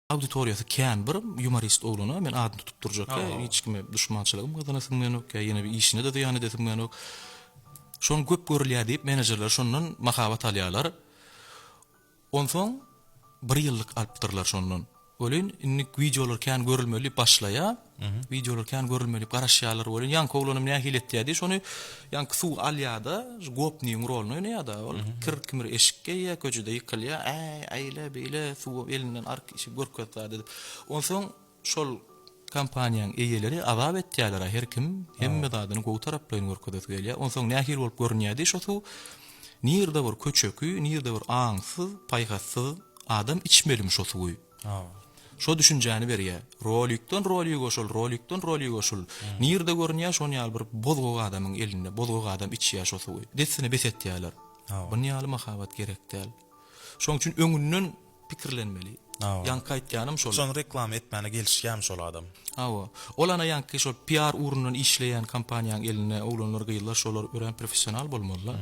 auditoriyasy kän bir humorist ogluna men adyny tutup durjak hiç kime düşmançylygym gazanasym ýok, ýene bir işine de ýany desim ýok. Şonu köp görülýär diýip menejerler şondan mahabat alýarlar. Onsoň 1 ýyllyk alypdyrlar şondan. Ölen innik videolar kän görülmeli başlaýa. Videolar kän görülmeli garaşýarlar bolan ýanky oglanym näme hiletdi şonu ýanky suw alýada gopnyň rolunu oýnaýarda ol kirkimir eşikge ýa köjede ýykylýar aýla beýle suw elinden ark işi görkezler dedi. Onsoň şol kampaniýaň eýeleri azap etdiler her kim hemme dadyny gowy taraplaryny görkezip gelýär. Onsoň näme bolup görünýärdi şo suw nirde bir köçökü, nirde bir aňsyz, paýgasyz adam içmelim şo suwy. Şo düşünjäni berýär. Rolikden roliýe goşul, rolikden roliýe goşul. Nirde görünýär şonu ýaly bir bozgok adamyň elinde, bozgok adam içýär şo suwy. Desine besetdiler. Bu ýaly mahabat gerek däl. Şoň üçin öňünden pikirlenmeli. Ýanky aýtýanym şol. Şonu reklam etmäne gelişýär şol adam. Olana ýanky şol PR urundan işleýän kampaniýaň eline oglanlar gyýylar, şolar ören professional bolmalylar.